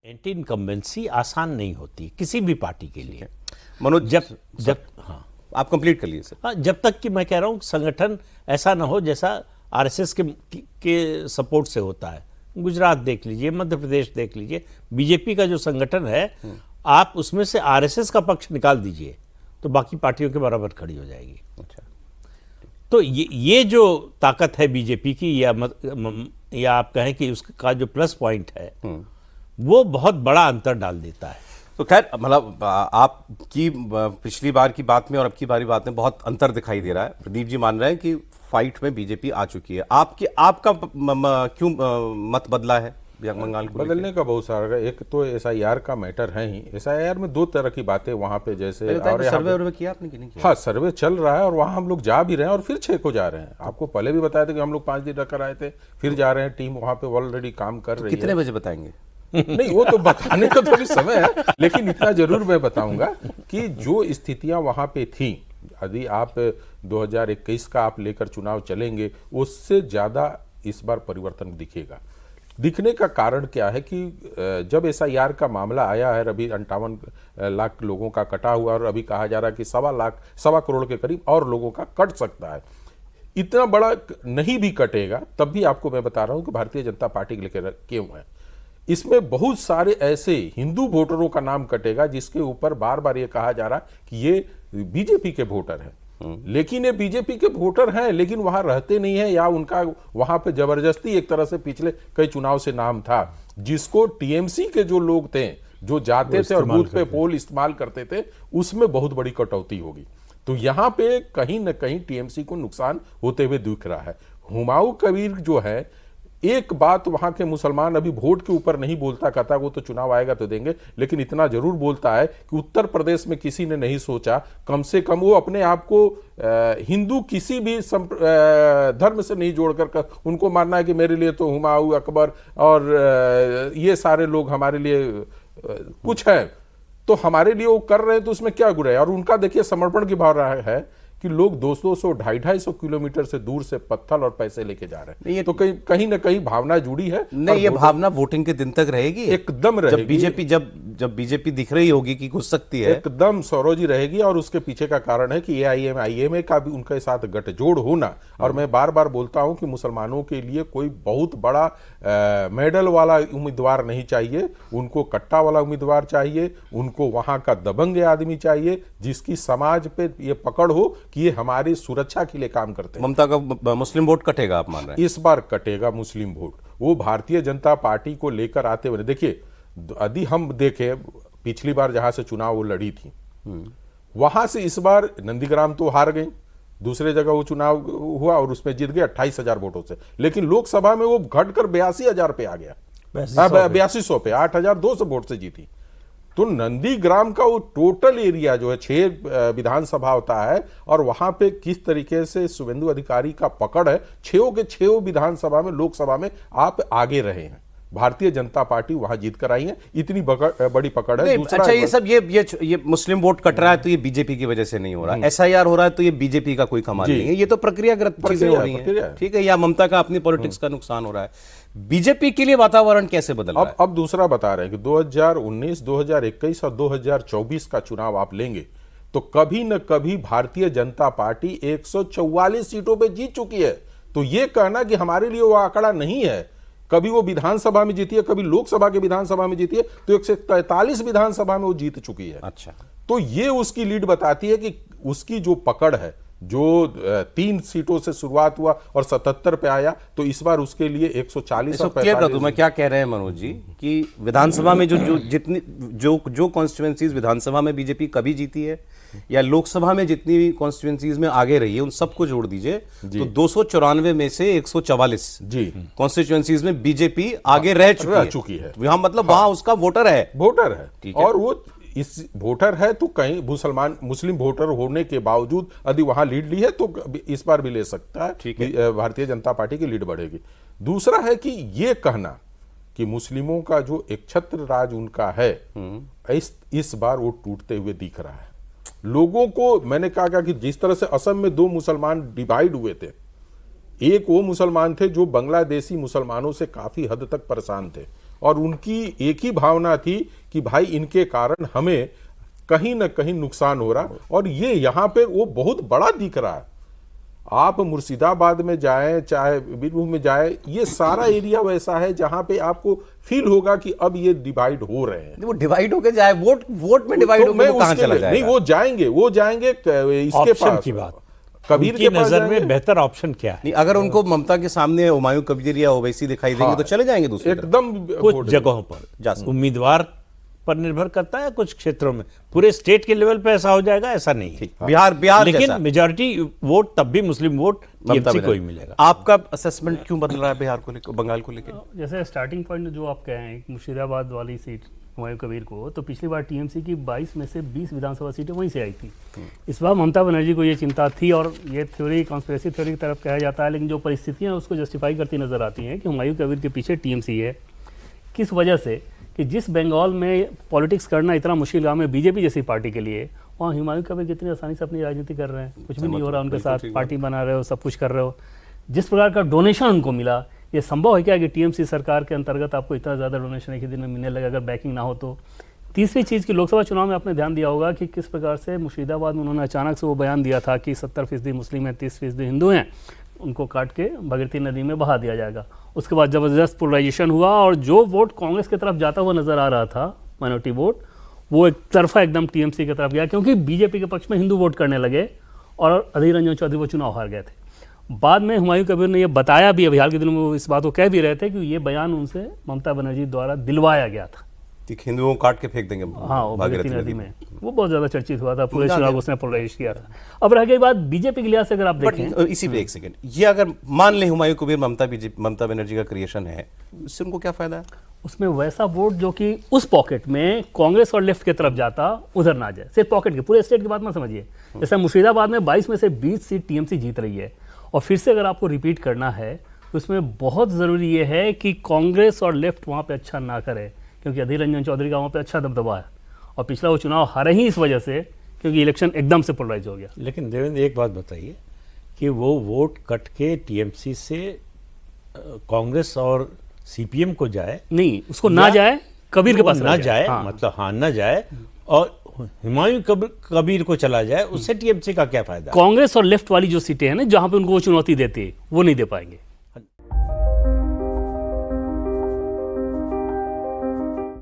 Anti incumbency आसान नहीं होती किसी भी पार्टी के लिए। मनोज, जब हाँ आप कंप्लीट कर लीजिए सर। हाँ, जब तक कि मैं कह रहा हूँ संगठन ऐसा ना हो जैसा आरएसएस के सपोर्ट से होता है। गुजरात देख लीजिए, मध्य प्रदेश देख लीजिए, बीजेपी का जो संगठन है, आप उसमें से आरएसएस का पक्ष निकाल दीजिए तो बाकी पार्टियों के बराबर खड़ी हो जाएगी। अच्छा, तो ये जो ताकत है बीजेपी की, या आप कहें कि उसका जो प्लस पॉइंट है, वो बहुत बड़ा अंतर डाल देता है। तो खैर मतलब आपकी पिछली बार की बात में और अब की बारी बात में बहुत अंतर दिखाई दे रहा है। प्रदीप जी मान रहे हैं कि फाइट में बीजेपी आ चुकी है। आपका क्यों मत बदला है बंगाल को? बदलने का बहुत सारा, एक तो एसआईआर का मैटर है ही। एसआईआर में दो तरह की बातें वहां पे, जैसे और सर्वे किया आपने कि नहीं किया? हाँ, सर्वे चल रहा है और वहां हम लोग जा भी रहे हैं और फिर 6 को जा रहे हैं। आपको पहले भी बताया था कि हम लोग 5 दिन रखकर आए थे, फिर जा रहे हैं। टीम वहां पे ऑलरेडी काम कर रही है। कितने बजे बताएंगे? नहीं, वो तो बताने का थोड़ी समय है, लेकिन इतना जरूर मैं बताऊंगा कि जो स्थितियां वहां पे थी, यदि आप 2021 का आप लेकर चुनाव चलेंगे, उससे ज्यादा इस बार परिवर्तन दिखेगा। दिखने का कारण क्या है कि जब एसआईआर का मामला आया है, अभी 58 लाख लोगों का कटा हुआ और अभी कहा जा रहा है कि 1.25 करोड़ के करीब और लोगों का कट सकता है। इतना बड़ा नहीं भी कटेगा तब भी आपको मैं बता रहा हूं कि भारतीय जनता पार्टी के लेकर क्यों है। इसमें बहुत सारे ऐसे हिंदू वोटरों का नाम कटेगा जिसके ऊपर बार बार ये कहा जा रहा कि ये बीजेपी के वोटर हैं, लेकिन ये बीजेपी के वोटर हैं लेकिन वहां रहते नहीं है, या उनका वहां पे जबरदस्ती एक तरह से पिछले कई चुनाव से नाम था, जिसको टीएमसी के जो लोग थे जो जाते थे और बूथ पे पोल इस्तेमाल करते थे, उसमें बहुत बड़ी कटौती होगी। तो यहां पे कहीं ना कहीं टीएमसी को नुकसान होते हुए दिख रहा है। हुमायूं कबीर जो है, एक बात वहां के मुसलमान अभी वोट के ऊपर नहीं बोलता, कहता वो तो चुनाव आएगा तो देंगे, लेकिन इतना जरूर बोलता है कि उत्तर प्रदेश में किसी ने नहीं सोचा, कम से कम वो अपने आप को हिंदू किसी भी धर्म से नहीं जोड़कर उनको मानना है कि मेरे लिए तो हुमायूं, अकबर और ये सारे लोग हमारे लिए कुछ है, तो हमारे लिए वो कर रहे हैं तो उसमें क्या बुरा है। और उनका देखिए समर्पण की भावना है कि लोग 200 250 किलोमीटर से दूर से पत्थर और पैसे लेके जा रहे हैं। तो कहीं ना कहीं भावना जुड़ी है। नहीं, ये भावना वोटिंग के दिन तक रहेगी, एकदम रहेगी। जब बीजेपी दिख रही होगी कि घुस सकती है, एकदम सौरोजी रहेगी। और उसके पीछे का कारण है कि AIMA का भी उनके साथ गठजोड़ होना। और मैं बार बार बोलता हूं कि मुसलमानों के लिए कोई बहुत बड़ा मेडल वाला उम्मीदवार नहीं चाहिए, उनको कट्टा वाला उम्मीदवार चाहिए, उनको वहां का दबंग आदमी चाहिए जिसकी समाज पे ये पकड़ हो कि ये हमारी सुरक्षा के लिए काम करते हैं। ममता का मुस्लिम वोट कटेगा आप मान रहे हैं? इस बार कटेगा मुस्लिम वोट। वो भारतीय जनता पार्टी को लेकर आते हुए, देखिए यदि हम देखें पिछली बार जहां से चुनाव वो लड़ी थी, वहां से इस बार नंदीग्राम तो हार गई, दूसरे जगह वो चुनाव हुआ और उसमें जीत गए 28,000 वोटों से, लेकिन लोकसभा में वो घटकर 82,000 पे आ गया, 8200 पे, 8,200 वोट से जीती। तो नंदीग्राम का वो टोटल एरिया जो है 6 विधानसभा होता है, और वहां पे किस तरीके से शुभेंदु अधिकारी का पकड़ है, 6 के 6 विधानसभा में, लोकसभा में आप आगे रहे हैं। भारतीय जनता पार्टी वहां जीत कर आई है, इतनी बड़ी पकड़ है। अच्छा, ये सब ये मुस्लिम वोट कट रहा है तो ये बीजेपी की वजह से नहीं हो रहा, एसआईआर हो रहा है तो ये बीजेपी का कोई कमाल नहीं है, ये तो प्रक्रियागत चीजें हो रही हैं, ठीक है, या ममता का अपनी पॉलिटिक्स का नुकसान हो रहा है। बीजेपी के लिए वातावरण कैसे बदल रहा है? अब दूसरा बता रहे हैं कि 2019, 2021 और 2024 का चुनाव आप लेंगे तो कभी न कभी भारतीय जनता पार्टी 144 सीटों पे जीत चुकी है। तो ये कहना कि हमारे लिए वो आंकड़ा नहीं है, कभी वो विधानसभा में जीती है, कभी लोकसभा के विधानसभा में जीती है, तो 143 विधानसभा में वो जीत चुकी है। अच्छा, तो ये उसकी लीड बताती है कि उसकी जो पकड़ है, जो 3 सीटों से शुरुआत हुआ और 77 पे आया, तो इस बार उसके लिए 140 और 45। मैं क्या कह रहे हैं मनोज जी कि विधानसभा में जो कॉन्स्टिट्यूएंसीज विधानसभा में बीजेपी कभी जीती है या लोकसभा में जितनी भी कॉन्स्टिट्यूएंसीज में आगे रही है, उन सबको जोड़ दीजिए तो 294 में से 144 जी कॉन्स्टिट्यूएंसीज में बीजेपी आगे रह चुकी है। यहाँ मतलब वहां उसका वोटर है, और वो इस वोटर है तो कहीं मुस्लिम वोटर होने के बावजूद यदि वहां लीड ली है तो इस बार भी ले सकता है। भारतीय जनता पार्टी की लीड बढ़ेगी। दूसरा है कि ये कहना कि मुस्लिमों का जो एक छत्र राज उनका है, इस बार वो टूटते हुए दिख रहा है लोगों को। मैंने कहा कि जिस तरह से असम में 2 मुसलमान डिवाइड हुए थे, एक वो मुसलमान थे जो बांग्लादेशी मुसलमानों से काफी हद तक परेशान थे, और उनकी एक ही भावना थी कि भाई इनके कारण हमें कहीं ना कहीं नुकसान हो रहा, और ये यहाँ पे वो बहुत बड़ा दिख रहा है। आप मुर्शिदाबाद में जाएं चाहे बीरभूम में जाएं, ये सारा एरिया वैसा है जहां पे आपको फील होगा कि अब ये डिवाइड हो रहे हैं। वो डिवाइड होके जाए, वोट में डिवाइड होके वो कहां चला जाएगा? नहीं, वो जाएंगे इसके ऑप्शन पास की बात, कबीर उनकी के पास नजर जाएंगे। में बेहतर ऑप्शन क्या है? नहीं, अगर उनको ममता के सामने हुमायूं कबीर या ओवैसी दिखाई देंगे तो चले जाएंगे दूसरी तरफ। एकदम कुछ जगहों जा पर सकते। उम्मीदवार पर निर्भर करता है, कुछ क्षेत्रों में पूरे स्टेट के लेवल पे ऐसा हो जाएगा ऐसा नहीं है। बिहार लेकिन जैसा मेजॉरिटी वोट तब भी मुस्लिम वोट ममता टीएमसी को ही बनर्जी। मिलेगा। आपका असेसमेंट क्यों बदल रहा है बिहार को लेकर, बंगाल को लेकर? जैसे स्टार्टिंग पॉइंट जो आप कह रहे हैं मुर्शिदाबाद वाली सीट हुमायूं कबीर को, तो पिछली बार टीएमसी की 22 में से 20 विधानसभा सीटें वहीं से आई थी। इस बार ममता बनर्जी को ये चिंता थी, और ये थ्योरी कॉन्स्पिरेसी थ्योरी की तरफ कहा जाता है, लेकिन जो परिस्थितियां उसको जस्टिफाई करती नजर आती हैं कि हुमायूं कबीर के पीछे टीएमसी है। किस वजह से? कि जिस बंगाल में पॉलिटिक्स करना इतना मुश्किल काम है बीजेपी जैसी पार्टी के लिए, वहाँ हुमायूं कबीर कितनी आसानी से अपनी राजनीति कर रहे हैं, कुछ भी नहीं हो रहा उनके साथ, पार्टी बना रहे हो, सब कुछ कर रहे हो। जिस प्रकार का डोनेशन उनको मिला, ये संभव है क्या कि टीएमसी सरकार के अंतर्गत आपको इतना ज़्यादा डोनेशन एक ही दिन में मिलने लगे अगर बैकिंग ना हो तो? तीसरी चीज़ की लोकसभा चुनाव में आपने ध्यान दिया होगा कि किस प्रकार से मुर्शिदाबाद में उन्होंने अचानक से वो बयान दिया था कि 70% मुस्लिम हैं, 30% हिंदू हैं, उनको काट के भगीरथी नदी में बहा दिया जाएगा। उसके बाद ज़बरदस्त पोलराइजेशन हुआ, और जो वोट कांग्रेस की तरफ जाता हुआ नजर आ रहा था, माइनॉरिटी वोट, वो एक तरफा एकदम टीएमसी की तरफ गया, क्योंकि बीजेपी के पक्ष में हिंदू वोट करने लगे, और अधीर रंजन चौधरी वो चुनाव हार गए थे। बाद में हुमायूं कबीर ने ये बताया भी, अभी हाल के दिनों में वो इस बात को कह भी रहे थे कि ये बयान उनसे ममता बनर्जी द्वारा दिलवाया गया था। ठीक, हिंदुओं को काट के फेंक देंगे हाँ, वो भगीरथी नदी में वो बहुत ज्यादा चर्चित हुआ था, पूरे हाँ, चुनाव को उसने पोलराइज किया था। अब रह गई बात बीजेपी के लिहाज से, अगर आप देखें, बट इसी पे एक सेकंड, ये अगर मान ले हुमायूं कबीर ममता बनर्जी का क्रिएशन है, इससे उनको क्या फायदा है? उसमें वैसा वोट जो कि उस पॉकेट में कांग्रेस और लेफ्ट की तरफ जाता उधर ना जाए। सिर्फ पॉकेट की, पूरे स्टेट की बात मत समझिए। जैसे मुर्शिदाबाद में 22 में से 20 सीट टीएमसी जीत रही है, और फिर से अगर आपको रिपीट करना है तो इसमें बहुत ज़रूरी ये है कि कांग्रेस और लेफ्ट वहाँ पे अच्छा ना करे, क्योंकि अधीर रंजन चौधरी का वहाँ पे अच्छा दबदबा है, और पिछला वो चुनाव हारे ही इस वजह से क्योंकि इलेक्शन एकदम से पोलराइज हो गया। लेकिन देवेंद्र एक बात बताइए कि वो वोट कट के टीएमसी से कांग्रेस और सीपीएम को जाए, नहीं, उसको ना जाए, कबीर के पास ना रह जाए, हाँ। मतलब हाँ ना जाए, और हुमायूं कबीर को चला जाए, उससे टीएमसी का क्या फायदा? कांग्रेस और लेफ्ट वाली जो सीटें हैं ना, जहां पे उनको वो चुनौती देती है, वो नहीं दे पाएंगे।